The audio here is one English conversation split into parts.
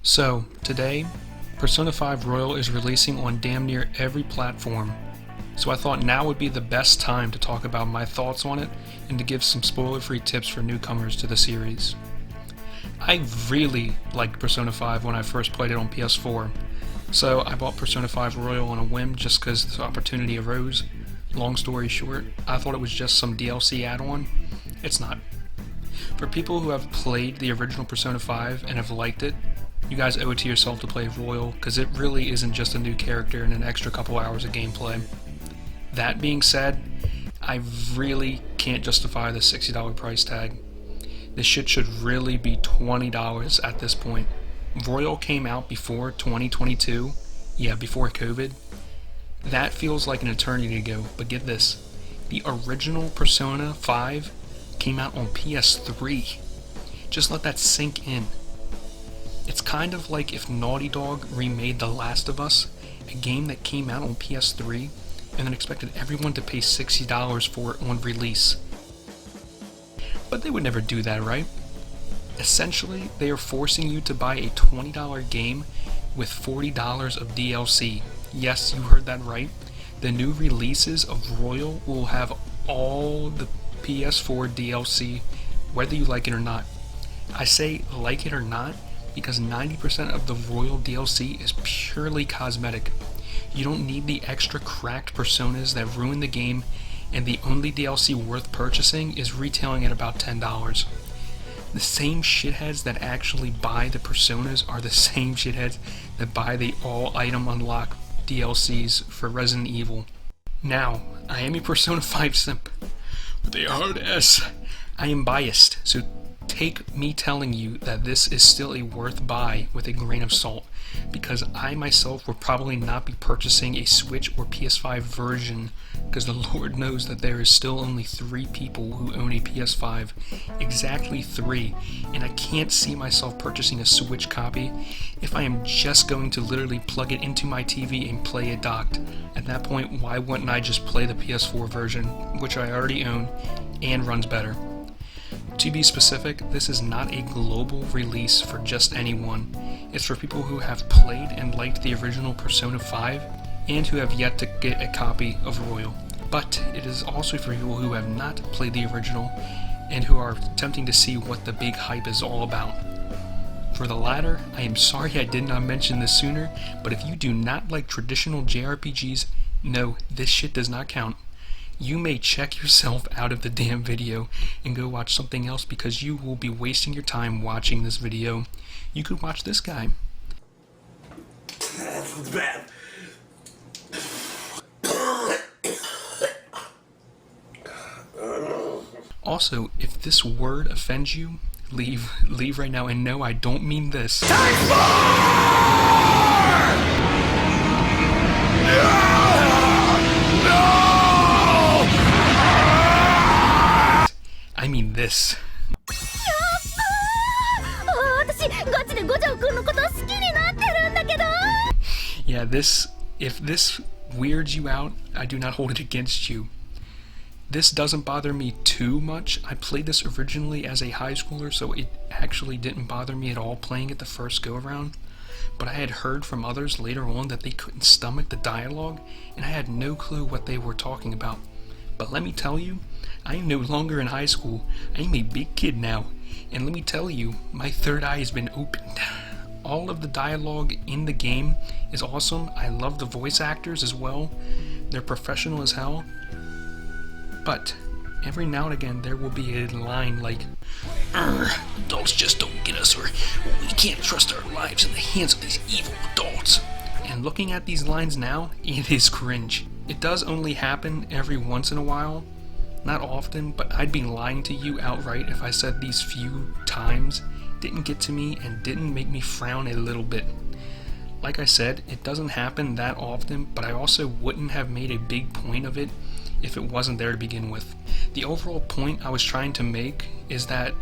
So, today, Persona 5 Royal is releasing on damn near every platform, so I thought now would be the best time to talk about my thoughts on it and to give some spoiler-free tips for newcomers to the series. I really liked Persona 5 when I first played it on PS4, so I bought Persona 5 Royal on a whim just because this opportunity arose. Long story short, I thought it was just some DLC add-on. It's not. For people who have played the original Persona 5 and have liked it, you guys owe it to yourself to play Royal, because it really isn't just a new character and an extra couple hours of gameplay. That being said, I really can't justify the $60 price tag. This shit should really be $20 at this point. Royal came out before 2022, before COVID. That feels like an eternity ago, but get this. The original Persona 5 came out on PS3. Just let that sink in. It's kind of like if Naughty Dog remade The Last of Us, a game that came out on PS3, and then expected everyone to pay $60 for it on release. But they would never do that, right? Essentially, they are forcing you to buy a $20 game with $40 of DLC. Yes, you heard that right. The new releases of Royal will have all the PS4 DLC, whether you like it or not. I say like it or not, because 90% of the Royal DLC is purely cosmetic. You don't need the extra cracked personas that ruin the game, and the only DLC worth purchasing is retailing at about $10. The same shitheads that actually buy the personas are the same shitheads that buy the all-item unlock DLCs for Resident Evil. Now, I am a Persona 5 simp, with a hard S. I am biased, so take me telling you that this is still a worth buy with a grain of salt, because I myself will probably not be purchasing a Switch or PS5 version, because the Lord knows that there is still only 3 people who own a PS5, exactly 3, and I can't see myself purchasing a Switch copy if I am just going to literally plug it into my TV and play it docked. At that point, why wouldn't I just play the PS4 version, which I already own, and runs better? To be specific, this is not a global release for just anyone. It's for people who have played and liked the original Persona 5 and who have yet to get a copy of Royal. But it is also for people who have not played the original and who are attempting to see what the big hype is all about. For the latter, I am sorry I did not mention this sooner, but if you do not like traditional JRPGs, no, this shit does not count. You may check yourself out of the damn video and go watch something else, because you will be wasting your time watching this video. You could watch this guy. Also, if this word offends you, leave right now, and no, I don't mean this. I mean this. Yeah, if this weirds you out, I do not hold it against you. This doesn't bother me too much. I played this originally as a high schooler, so it actually didn't bother me at all playing it the first go around. But I had heard from others later on that they couldn't stomach the dialogue, and I had no clue what they were talking about. But let me tell you, I am no longer in high school. I am a big kid now, and let me tell you, my third eye has been opened. All of the dialogue in the game is awesome. I love the voice actors as well. They're professional as hell. But every now and again there will be a line like, adults just don't get us, or we can't trust our lives in the hands of these evil adults. And looking at these lines now, it is cringe. It does only happen every once in a while, not often, but I'd be lying to you outright if I said these few times didn't get to me and didn't make me frown a little bit. Like I said, it doesn't happen that often, but I also wouldn't have made a big point of it if it wasn't there to begin with. The overall point I was trying to make is that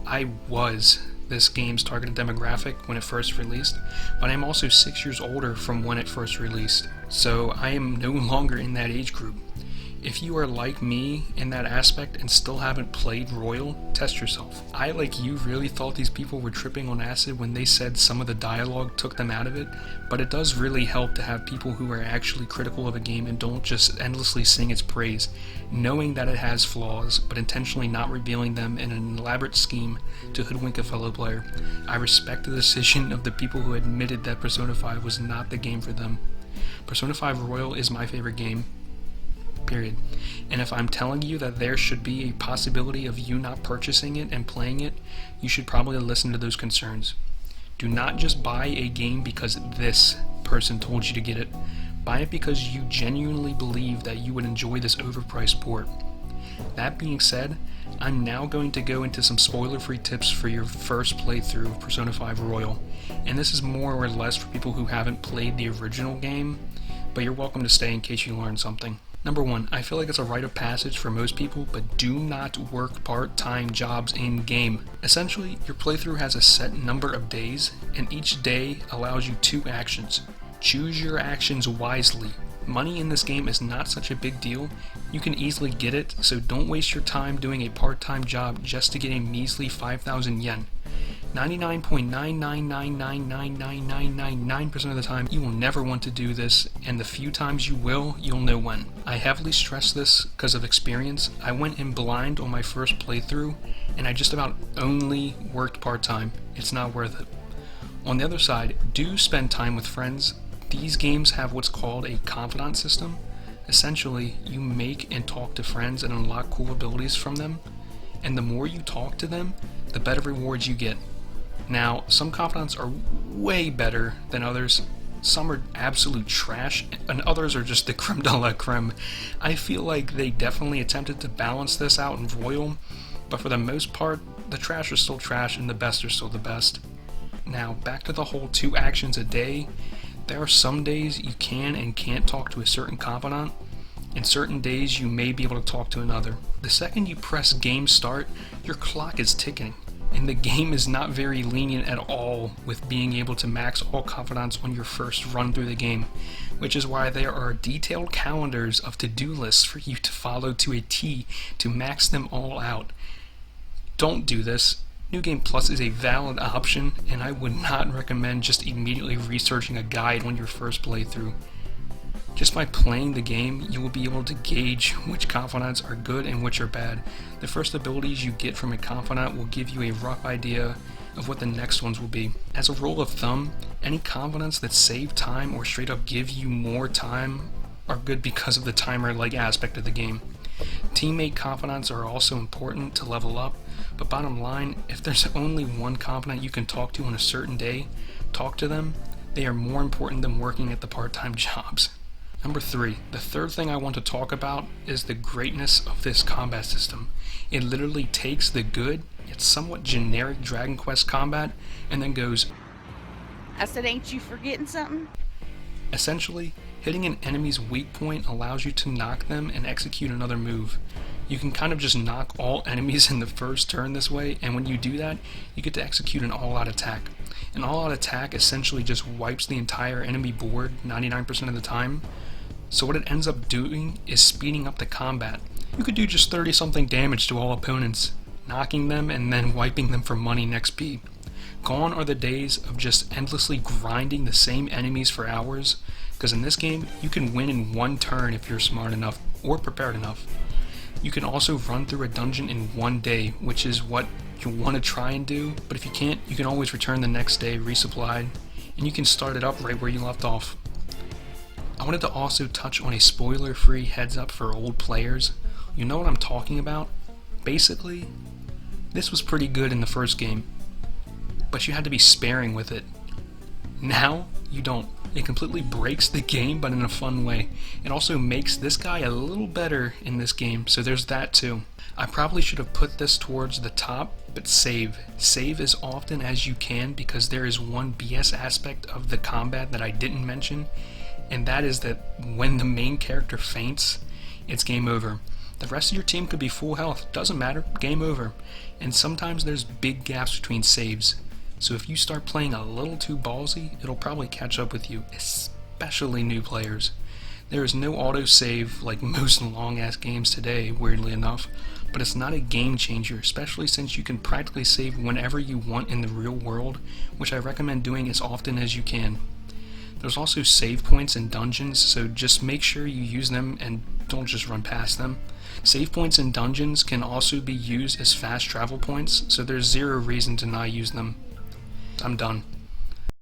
I was this game's targeted demographic when it first released, but I'm also 6 years older from when it first released, so I am no longer in that age group. If you are like me in that aspect and still haven't played Royal, test yourself. I, like you, really thought these people were tripping on acid when they said some of the dialogue took them out of it, but it does really help to have people who are actually critical of a game and don't just endlessly sing its praise, knowing that it has flaws, but intentionally not revealing them in an elaborate scheme to hoodwink a fellow player. I respect the decision of the people who admitted that Persona 5 was not the game for them. Persona 5 Royal is my favorite game. Period. And if I'm telling you that there should be a possibility of you not purchasing it and playing it, you should probably listen to those concerns. Do not just buy a game because this person told you to get it. Buy it because you genuinely believe that you would enjoy this overpriced port. That being said, I'm now going to go into some spoiler-free tips for your first playthrough of Persona 5 Royal. And this is more or less for people who haven't played the original game, but you're welcome to stay in case you learn something. Number 1, I feel like it's a rite of passage for most people, but do not work part-time jobs in-game. Essentially, your playthrough has a set number of days, and each day allows you 2 actions. Choose your actions wisely. Money in this game is not such a big deal. You can easily get it, so don't waste your time doing a part-time job just to get a measly 5,000 yen. 99.9999999% of the time, you will never want to do this, and the few times you will, you'll know when. I heavily stress this because of experience. I went in blind on my first playthrough, and I just about only worked part-time. It's not worth it. On the other side, do spend time with friends. These games have what's called a confidant system. Essentially, you make and talk to friends and unlock cool abilities from them, and the more you talk to them, the better rewards you get. Now, some confidants are way better than others. Some are absolute trash, and others are just the creme de la creme. I feel like they definitely attempted to balance this out in Royal, but for the most part, the trash are still trash and the best are still the best. Now, back to the whole 2 actions a day. There are some days you can and can't talk to a certain confidant, and certain days you may be able to talk to another. The second you press game start, your clock is ticking. And the game is not very lenient at all with being able to max all confidants on your first run through the game, which is why there are detailed calendars of to-do lists for you to follow to a T to max them all out. Don't do this. New Game Plus is a valid option, and I would not recommend just immediately researching a guide on your first playthrough. Just by playing the game, you will be able to gauge which confidants are good and which are bad. The first abilities you get from a confidant will give you a rough idea of what the next ones will be. As a rule of thumb, any confidants that save time or straight up give you more time are good because of the timer-like aspect of the game. Teammate confidants are also important to level up, but bottom line, if there's only one confidant you can talk to on a certain day, talk to them. They are more important than working at the part-time jobs. Number 3, the third thing I want to talk about is the greatness of this combat system. It literally takes the good, yet somewhat generic Dragon Quest combat, and then goes, I said, ain't you forgetting something? Essentially, hitting an enemy's weak point allows you to knock them and execute another move. You can kind of just knock all enemies in the first turn this way, and when you do that, you get to execute an all-out attack. An all-out attack essentially just wipes the entire enemy board 99% of the time. So what it ends up doing is speeding up the combat. You could do just 30-something damage to all opponents, knocking them and then wiping them for money next XP. Gone are the days of just endlessly grinding the same enemies for hours, because in this game, you can win in one turn if you're smart enough or prepared enough. You can also run through a dungeon in one day, which is what you want to try and do, but if you can't, you can always return the next day resupplied, and you can start it up right where you left off. I wanted to also touch on a spoiler-free heads up for old players. You know what I'm talking about? Basically, this was pretty good in the first game, but you had to be sparing with it. Now, you don't. It completely breaks the game, but in a fun way. It also makes this guy a little better in this game, so there's that too. I probably should have put this towards the top, but save. Save as often as you can, because there is one BS aspect of the combat that I didn't mention, and that is that when the main character faints, it's game over. The rest of your team could be full health, doesn't matter, game over. And sometimes there's big gaps between saves. So if you start playing a little too ballsy, it'll probably catch up with you, especially new players. There is no autosave like most long-ass games today, weirdly enough, but it's not a game changer, especially since you can practically save whenever you want in the real world, which I recommend doing as often as you can. There's also save points in dungeons, so just make sure you use them and don't just run past them. Save points in dungeons can also be used as fast travel points, so there's zero reason to not use them. I'm done.